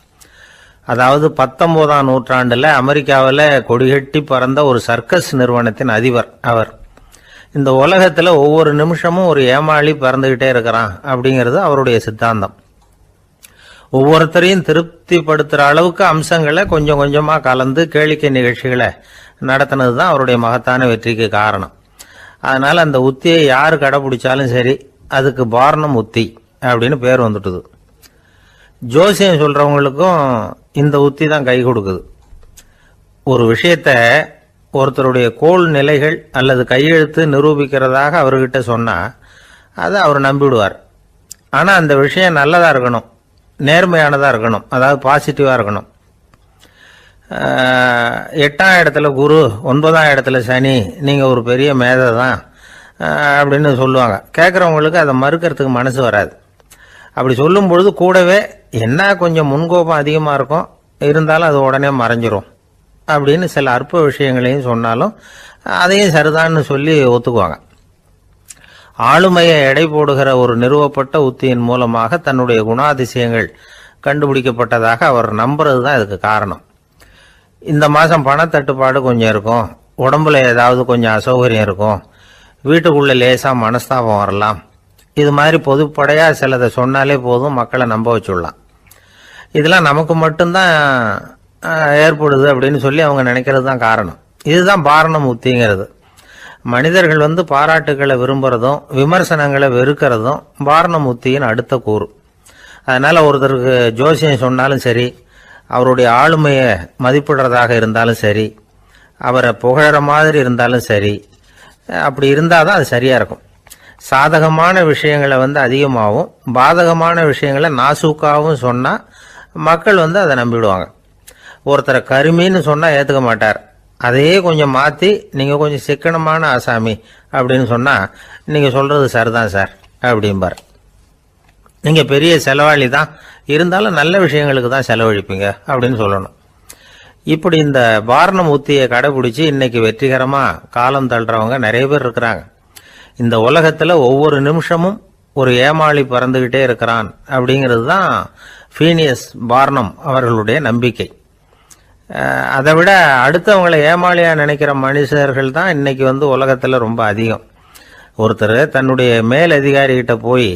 அதாவது 19ஆம் நூற்றாண்டில் அமெரிக்காவில் கொடிகட்டி பறந்த ஒரு சர்க்கஸ் நிறுவனத்தின் அதிபர் அவர். இந்த உலகத்தில் ஒவ்வொரு நிமிஷமும் ஒரு ஏமாளி பறந்துகிட்டே இருக்கிறான் அப்படிங்கிறது அவருடைய சித்தாந்தம். ஒவ்வொருத்தரையும் திருப்திப்படுத்துகிற அளவுக்கு அம்சங்களை கொஞ்சம் கொஞ்சமாக கலந்து கேளிக்கை நிகழ்ச்சிகளை நடத்தினது தான் அவருடைய மகத்தான வெற்றிக்கு காரணம். அதனால் அந்த உத்தியை யார் கடைப்பிடிச்சாலும் சரி, அதுக்கு பார்னம் உத்தி அப்படின்னு பேர் வந்துட்டுது. ஜோசியம் சொல்கிறவங்களுக்கும் இந்த உத்தி தான் கை கொடுக்குது. ஒரு விஷயத்தை ஒருத்தருடைய கோள் நிலைகள் அல்லது கையெழுத்து நிரூபிக்கிறதாக அவர்கிட்ட சொன்னால் அதை அவர் நம்பிவிடுவார். ஆனால் அந்த விஷயம் நல்லதாக இருக்கணும், நேர்மையானதாக இருக்கணும், அதாவது பாசிட்டிவாக இருக்கணும். 8ஆம் இடத்துல குரு, 9ஆம் இடத்துல சனி, நீங்கள் ஒரு பெரிய மேதை தான் அப்படின்னு சொல்லுவாங்க. கேட்குறவங்களுக்கு அதை மறுக்கிறதுக்கு மனசு வராது. அப்படி சொல்லும் பொழுது கூடவே என்ன கொஞ்சம் முன்கோபம் அதிகமாக இருக்கும், இருந்தாலும் அது உடனே மறைஞ்சிரும் அப்படின்னு சில அற்ப விஷயங்களையும் சொன்னாலும் அதையும் சரிதான்னு சொல்லி ஒத்துக்குவாங்க. ஆளுமையை எடை போடுகிற ஒரு நிறுவப்பட்ட உத்தியின் மூலமாக தன்னுடைய குணாதிசயங்கள் கண்டுபிடிக்கப்பட்டதாக அவர் நம்புறது தான் இதுக்கு காரணம். இந்த மாதம் பணத்தட்டுப்பாடு கொஞ்சம் இருக்கும், உடம்புல ஏதாவது கொஞ்சம் அசௌகரியம் இருக்கும், வீட்டுக்குள்ளே லேசாக மனஸ்தாபம் வரலாம், இது மாதிரி பொதுப்படையாக சிலதை சொன்னாலே போதும், மக்களை நம்ப வச்சுடலாம். இதெல்லாம் நமக்கு மட்டும்தான் ஏற்படுது அப்படின்னு சொல்லி அவங்க நினைக்கிறது தான் காரணம். இதுதான் பார்னம் உத்திங்கிறது. மனிதர்கள் பாராட்டுக்களை விரும்புகிறதும் விமர்சனங்களை வெறுக்கிறதும் பார்னம் உத்தியின் அடுத்த கூறு. அதனால் ஒருத்தருக்கு ஜோசியம் சொன்னாலும் சரி, அவருடைய ஆளுமையை மதிப்பிடுறதாக இருந்தாலும் சரி, அவரை புகழற மாதிரி இருந்தாலும் சரி, அப்படி இருந்தால் தான் அது சரியாக இருக்கும். சாதகமான விஷயங்களை அதிகமாகவும் பாதகமான விஷயங்களை நாசூக்காகவும் சொன்னால் மக்கள் அதை நம்பிடுவாங்க. ஒருத்தரை கருமின்னு சொன்னால் ஏற்றுக்க மாட்டார். அதையே கொஞ்சம் மாற்றி நீங்கள் கொஞ்சம் சிக்கனமான ஆசாமி அப்படின்னு சொன்னால் நீங்கள் சொல்கிறது சரிதான் சார் அப்படிம்பார். நீங்கள் பெரிய செலவாளி தான், இருந்தாலும் நல்ல விஷயங்களுக்கு தான் செலவழிப்பீங்க அப்படின்னு சொல்லணும். இப்படி இந்த பார்னம் உத்தியை கடைபிடிச்சி இன்னைக்கு வெற்றிகரமாக காலம் தள்ளுறவங்க நிறைய பேர் இருக்கிறாங்க. இந்த உலகத்தில் ஒவ்வொரு நிமிஷமும் ஒரு ஏமாளி பறந்துக்கிட்டே இருக்கிறான் அப்படிங்கிறது தான் ஃபீனியஸ் பார்னம் அவர்களுடைய நம்பிக்கை. அதை விட அடுத்தவங்களை ஏமாளியாக நினைக்கிற மனுஷர்கள் தான் இன்னைக்கு உலகத்தில் ரொம்ப அதிகம். ஒருத்தர் தன்னுடைய மேல் அதிகாரிகிட்ட போய்,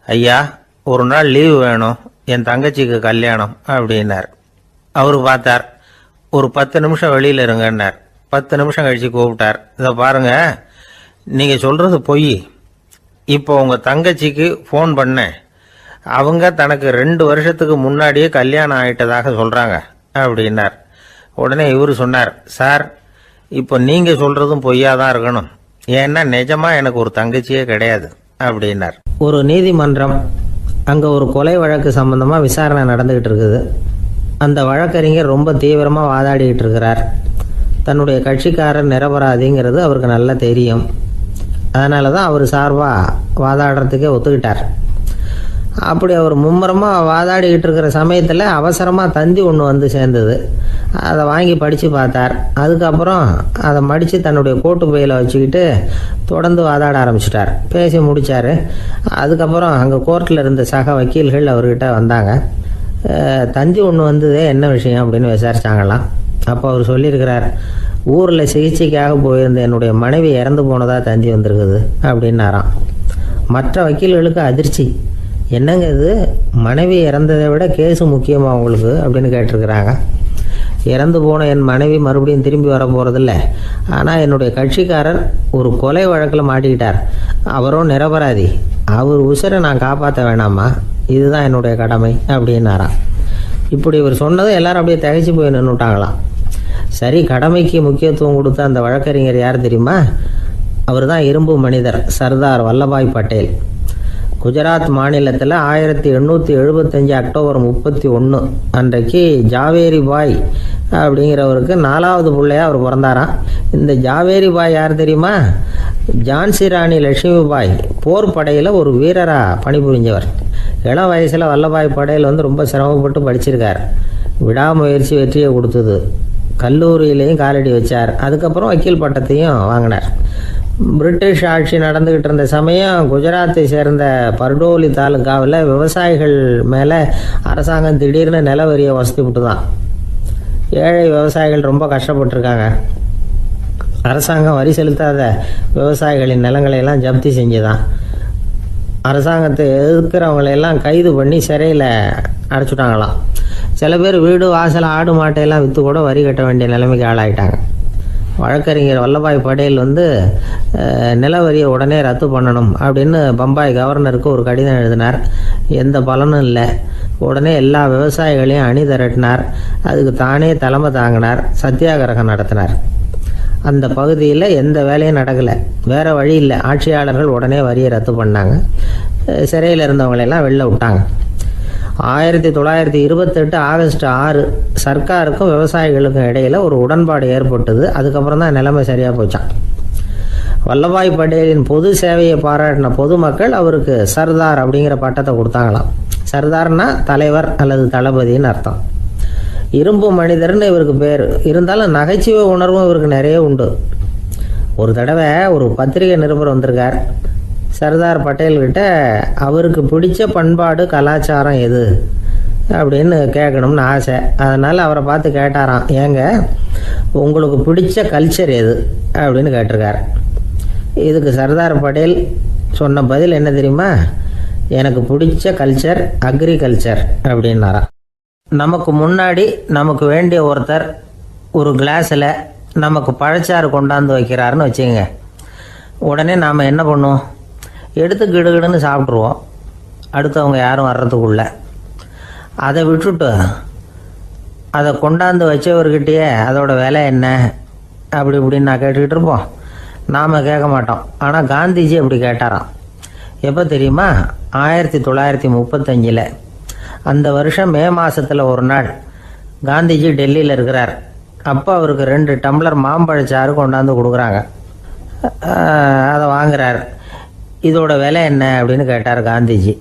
ஐயா ஒரு நாள் லீவு வேணும், என் தங்கச்சிக்கு கல்யாணம் அப்படின்னார். அவர் பார்த்தார், ஒரு 10 நிமிஷம் வெளியில் இருங்கன்னார். 10 நிமிஷம் கழித்து கூப்பிட்டார், இதை பாருங்க, நீங்கள் சொல்கிறது பொய், இப்போ உங்கள் தங்கச்சிக்கு ஃபோன் பண்ணேன், அவங்க தனக்கு 2 வருஷத்துக்கு முன்னாடியே கல்யாணம் ஆகிட்டதாக சொல்கிறாங்க அப்படின்னார். உடனே இவர் சொன்னார், சார் இப்போ நீங்கள் சொல்கிறதும் பொய்யாக தான் இருக்கணும், ஏன்னா நிஜமாக எனக்கு ஒரு தங்கச்சியே கிடையாது அப்படின்னார். ஒரு நீதிமன்றம், அங்கே ஒரு கொலை வழக்கு சம்பந்தமாக விசாரணை நடந்துக்கிட்டு இருக்குது. அந்த வழக்கறிஞர் ரொம்ப தீவிரமாக வாதாடிக்கிட்டு இருக்கிறார். தன்னுடைய கட்சிக்காரர் நிரபராதிங்கிறது அவருக்கு நல்லா தெரியும். அதனால தான் அவர் சார்பாக வாதாடுறதுக்கே ஒத்துக்கிட்டார். அப்படி அவர் மும்முரமாக வாதாடிக்கிட்டு இருக்கிற சமயத்தில் அவசரமாக தந்தி ஒன்று சேர்ந்தது. அதை வாங்கி படித்து பார்த்தார். அதுக்கப்புறம் அதை மடித்து தன்னுடைய கோட்டு பையில் வச்சுக்கிட்டு தொடர்ந்து வாதாட ஆரம்பிச்சிட்டார். பேசி முடித்தார். அதுக்கப்புறம் அங்கே கோர்ட்டில் இருந்த சக வக்கீல்கள் அவர்கிட்ட வந்தாங்க. தந்தி ஒன்று வந்தது, என்ன விஷயம் அப்படின்னு விசாரிச்சாங்களாம். அப்போ அவர் சொல்லியிருக்கிறார், ஊரில் சிகிச்சைக்காக போயிருந்த என்னுடைய மனைவி இறந்து போனதாக தந்தி வந்திருக்குது அப்படின்னாராம். மற்ற வக்கீல்களுக்கு அதிர்ச்சி. என்னங்க இது, மனைவி இறந்ததை விட கேஸு முக்கியமாக உங்களுக்கு அப்படின்னு கேட்டிருக்கிறாங்க. இறந்து போன என் மனைவி மறுபடியும் திரும்பி வர போகிறதில்ல, ஆனால் என்னுடைய கட்சிக்காரர் ஒரு கொலை வழக்கில் மாட்டிக்கிட்டார், அவரும் நிரபராதி, அவர் உசிரை நான் காப்பாற்ற வேணாமா, இதுதான் என்னுடைய கடமை அப்படின்னாராம். இப்படி இவர் சொன்னதும் எல்லாரும் அப்படியே திகைச்சு போய் நின்றுட்டாங்களாம். சரி, கடமைக்கு முக்கியத்துவம் கொடுத்த அந்த வழக்கறிஞர் யார் தெரியுமா? அவர் தான் இரும்பு மனிதர் சர்தார் வல்லபாய் பட்டேல். குஜராத் மாநிலத்தில் 1875 அக்டோபர் 31 அன்றைக்கு ஜாவேரி பாய் அப்படிங்கிறவருக்கு 4வது பிள்ளையா அவர் பிறந்தாராம். இந்த ஜாவேரி பாய் யார் தெரியுமா? ஜான்சி ராணி லட்சுமி பாய் போர் படையில் ஒரு வீரராக பணிபுரிஞ்சவர். இளம் வயசில் வல்லபாய் படையில் ரொம்ப சிரமப்பட்டு படிச்சிருக்கார். விடாமுயற்சி வெற்றியை கொடுத்தது. கல்லூரியிலையும் காலடி வச்சார். அதுக்கப்புறம் வக்கீல் பட்டத்தையும் வாங்கினார். பிரிட்டிஷ் ஆட்சி நடந்துக்கிட்டு இருந்த சமயம் குஜராத்தை சேர்ந்த பர்டோலி தாலுக்காவில் விவசாயிகள் மேலே அரசாங்கம் திடீர்னு நில வரியை வசதி விட்டு தான். ஏழை விவசாயிகள் ரொம்ப கஷ்டப்பட்டுருக்காங்க. அரசாங்கம் வரி செலுத்தாத விவசாயிகளின் நிலங்களை எல்லாம் ஜப்தி செஞ்சுதான். அரசாங்கத்தை எதிர்க்கிறவங்களையெல்லாம் கைது பண்ணி சிறையில் அடைச்சுட்டாங்களாம். சில பேர் வீடு வாசல் ஆடு மாட்டையெல்லாம் விற்று கூட வரி கட்ட வேண்டிய நிலைமைக்கு ஆளாயிட்டாங்க. வழக்கறிஞர் வல்லபாய் படேல் நில வரியை உடனே ரத்து பண்ணணும் அப்படின்னு பம்பாய் கவர்னருக்கு ஒரு கடிதம் எழுதினார். எந்த பலனும் இல்லை. உடனே எல்லா விவசாயிகளையும் அணி திரட்டினார். அதுக்கு தானே தலைமை தாங்கினார். சத்தியாகிரகம் நடத்தினார். அந்த பகுதியில் எந்த வேலையும் நடக்கலை. வேறு வழி இல்லை. ஆட்சியாளர்கள் உடனே வரியை ரத்து பண்ணாங்க. சிறையில் இருந்தவங்களெல்லாம் வெளில விட்டாங்க. 1928 ஆகஸ்ட் 6 சர்க்காருக்கும் விவசாயிகளுக்கும் இடையில் ஒரு உடன்பாடு ஏற்பட்டது. அதுக்கப்புறம் தான் நிலைமை சரியாக போச்சான். வல்லபாய் படேலின் பொது சேவையை பாராட்டின பொதுமக்கள் அவருக்கு சர்தார் அப்படிங்கிற பட்டத்தை கொடுத்தாங்களாம். சர்தார்னா தலைவர் அல்லது தளபதின்னு அர்த்தம். இரும்பு மனிதர்னு இவருக்கு பேர். இருந்தாலும் நகைச்சுவை உணர்வும் இவருக்கு நிறைய உண்டு. ஒரு தடவை ஒரு பத்திரிகை நிருபர் வந்திருக்கார். சர்தார் பட்டேல்கிட்ட அவருக்கு பிடிச்ச பண்பாடு கலாச்சாரம் எது அப்படின்னு கேட்கணும்னு ஆசை. அதனால் அவரை பார்த்து கேட்டாராம், ஏங்க உங்களுக்கு பிடிச்ச கல்ச்சர் எது அப்படின்னு கேட்டிருக்கார். இதுக்கு சர்தார் பட்டேல் சொன்ன பதில் என்ன தெரியுமா? எனக்கு பிடிச்ச கல்ச்சர் அக்ரிகல்ச்சர் அப்படின்னாராம். நமக்கு முன்னாடி நமக்கு வேண்டிய ஒருத்தர் ஒரு கிளாஸில் நமக்கு பழச்சாறு கொண்டாந்து வைக்கிறாருன்னு வச்சுக்கோங்க. உடனே நாம் என்ன பண்ணுவோம்? எடுத்து கிடுகிடுன்னு சாப்பிட்ருவோம், அடுத்தவங்க யாரும் வர்றதுக்குள்ள. அதை விட்டுட்டு அதை கொண்டாந்து வச்சவர்கிட்டயே அதோட விலை என்ன அப்படி இப்படின்னு நான் கேட்டுக்கிட்டு இருப்போம். நாம் கேட்க மாட்டோம். ஆனால் காந்திஜி அப்படி கேட்டாராம். எப்போ தெரியுமா? 1935. அந்த வருஷம் மே மாதத்தில் ஒரு நாள் காந்திஜி டெல்லியில் இருக்கிறார். அப்போ அவருக்கு 2 டம்ளர் மாம்பழச்சாறு கொண்டாந்து கொடுக்குறாங்க. அதை வாங்குறார். இதோட விலை என்ன அப்படின்னு கேட்டார் காந்திஜி.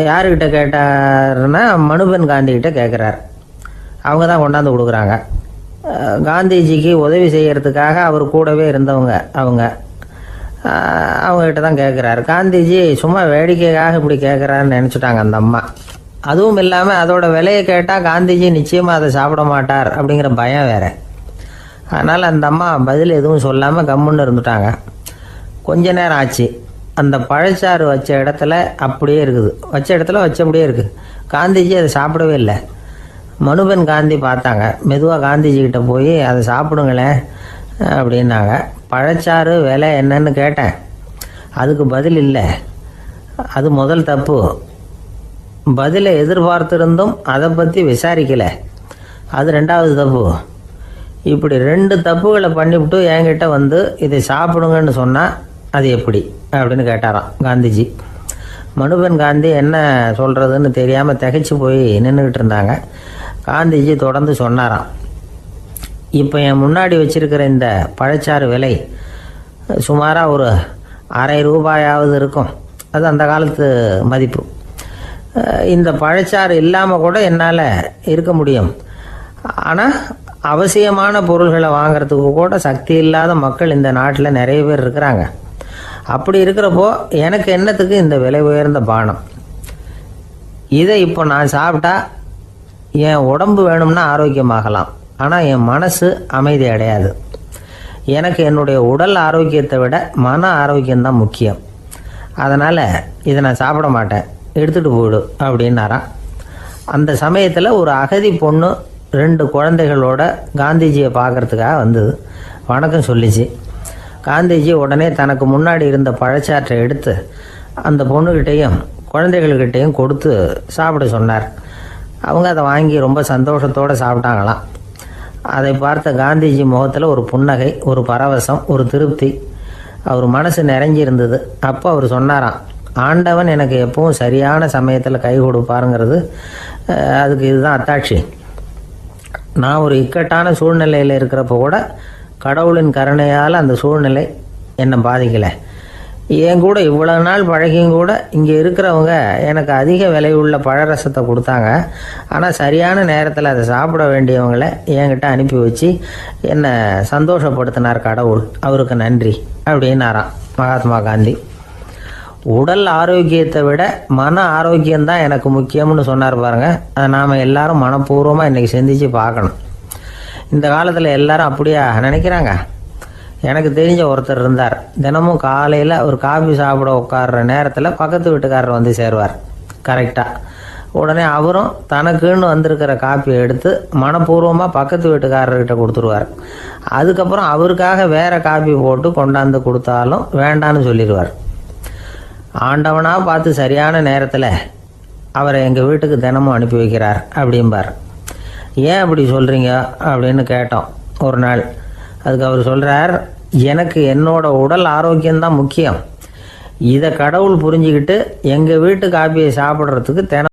யாருக்கிட்ட கேட்டாருன்னா மனுபென் காந்திகிட்ட கேட்குறார். அவங்க தான் கொண்டாந்து கொடுக்குறாங்க. காந்திஜிக்கு உதவி செய்கிறதுக்காக அவர் கூடவே இருந்தவங்க அவங்ககிட்ட தான் கேட்குறாரு. காந்திஜி சும்மா வேடிக்கைக்காக இப்படி கேட்குறாருன்னு நினச்சிட்டாங்க அந்த அம்மா. அதுவும் இல்லாமல் அதோட விலையை கேட்டால் காந்திஜி நிச்சயமாக அதை சாப்பிட மாட்டார் அப்படிங்கிற பயம் வேறு. அதனால் அந்த அம்மா பதில் எதுவும் சொல்லாமல் கம்முன்னு இருந்துட்டாங்க. கொஞ்ச நேரம் ஆச்சு. அந்த பழச்சாறு வச்ச இடத்துல அப்படியே இருக்குது. வச்ச இடத்துல வச்சபடியே இருக்குது. காந்திஜி அதை சாப்பிடவே இல்லை. மனுபென் காந்தி பார்த்தாங்க. மெதுவாக காந்திஜிக்கிட்ட போய் அதை சாப்பிடுங்களேன் அப்படின்னாங்க. பழச்சாறு விலை என்னன்னு கேட்டேன். அதுக்கு பதில் இல்லை. அது முதல் தப்பு. பதிலை எதிர்பார்த்திருந்தும் அதை பற்றி விசாரிக்கலை. அது 2வது தப்பு. இப்படி 2 தப்புகளை பண்ணிவிட்டு என்கிட்ட இதை சாப்பிடுங்கன்னு சொன்னால் அது எப்படி அப்படின்னு கேட்டாராம் காந்திஜி. மனுபென் காந்தி என்ன சொல்கிறதுன்னு தெரியாமல் திகைச்சு போய் நின்றுக்கிட்டு இருந்தாங்க. காந்திஜி தொடர்ந்து சொன்னாராம், இப்போ என் முன்னாடி வச்சிருக்கிற இந்த பழச்சாறு விலை சுமாராக ஒரு ₹1/2 இருக்கும். அது அந்த காலத்து மதிப்பு. இந்த பழச்சாறு இல்லாமல் கூட என்னால் இருக்க முடியும். ஆனால் அவசியமான பொருள்களை வாங்கிறதுக்கு கூட சக்தி இல்லாத மக்கள் இந்த நாட்டில் நிறைய பேர் இருக்கிறாங்க. அப்படி இருக்கிறப்போ எனக்கு என்னத்துக்கு இந்த விலை உயர்ந்த பானம்? இதை இப்போ நான் சாப்பிட்டா என் உடம்பு வேணும்னா ஆரோக்கியமாகலாம், ஆனால் என் மனசு அமைதி அடையாது. எனக்கு என்னுடைய உடல் ஆரோக்கியத்தை விட மன ஆரோக்கியம்தான் முக்கியம். அதனால் இதை நான் சாப்பிட மாட்டேன், எடுத்துகிட்டு போயிடு அப்படின்னாராம். அந்த சமயத்தில் ஒரு அகதி பொண்ணு 2 குழந்தைகளோட காந்திஜியை பார்க்குறதுக்காக வந்தது. வணக்கம் சொல்லிச்சு. காந்திஜி உடனே தனக்கு முன்னாடி இருந்த பழச்சாற்றை எடுத்து அந்த பொண்ணுக்கிட்டையும் குழந்தைகள்கிட்டையும் கொடுத்து சாப்பிட சொன்னார். அவங்க அதை வாங்கி ரொம்ப சந்தோஷத்தோடு சாப்பிட்டாங்களாம். அதை பார்த்த காந்திஜி முகத்தில் ஒரு புன்னகை, ஒரு பரவசம், ஒரு திருப்தி. அவர் மனசு நிறைஞ்சி இருந்தது. அப்போ அவர் சொன்னாராம், ஆண்டவன் எனக்கு எப்பவும் சரியான சமயத்தில் கை கொடுப்பாருங்கிறது அதுக்கு இதுதான் அத்தாட்சி. நான் ஒரு இக்கட்டான சூழ்நிலையில் இருக்கிறப்ப கூட கடவுளின் கருணையால் அந்த சூழ்நிலை என்னை பாதிக்கலை. என் கூட இவ்வளோ நாள் பழகியும் கூட இங்கே இருக்கிறவங்க எனக்கு அதிக விலை உள்ள பழரசத்தை கொடுத்தாங்க. ஆனால் சரியான நேரத்தில் அதை சாப்பிட வேண்டியவங்களை என்கிட்ட அனுப்பி வச்சு என்னை சந்தோஷப்படுத்தினார் கடவுள், அவருக்கு நன்றி அப்படின்னாராம் மகாத்மா காந்தி. உடல் ஆரோக்கியத்தை விட மன ஆரோக்கியம்தான் எனக்கு முக்கியம்னு சொன்னார் பாருங்கள். அதை நாம் எல்லாரும் மனப்பூர்வமாக இன்றைக்கி சிந்திச்சு பார்க்கணும். இந்த காலத்தில் எல்லாரும் அப்படியா நினைக்கிறாங்க? எனக்கு தெரிஞ்ச ஒருத்தர் இருந்தார். தினமும் காலையில் ஒரு காஃபி சாப்பிட உட்கார்ற நேரத்தில் பக்கத்து வீட்டுக்காரர் வந்து சேருவார் கரெக்டாக. உடனே அவரும் தனக்குன்னு வந்திருக்கிற காப்பியை எடுத்து மனப்பூர்வமாக பக்கத்து வீட்டுக்காரர்கிட்ட கொடுத்துருவார். அதுக்கப்புறம் அவருக்காக வேறு காப்பி போட்டு கொண்டாந்து கொடுத்தாலும் வேண்டான்னு சொல்லிடுவார். ஆண்டவனாக பார்த்து சரியான நேரத்தில் அவரை எங்கள் வீட்டுக்கு தினமும் அனுப்பி வைக்கிறார் அப்படிம்பார். ஏன் அப்படி சொல்கிறீங்க அப்படின்னு கேட்டோம் ஒரு நாள். அதுக்கு அவர் சொல்கிறார், எனக்கு என்னோட உடல் ஆரோக்கியம்தான் முக்கியம். இதை கடவுள் புரிஞ்சுக்கிட்டு எங்கள் வீட்டு காப்பியை சாப்பிட்றதுக்கு தினம்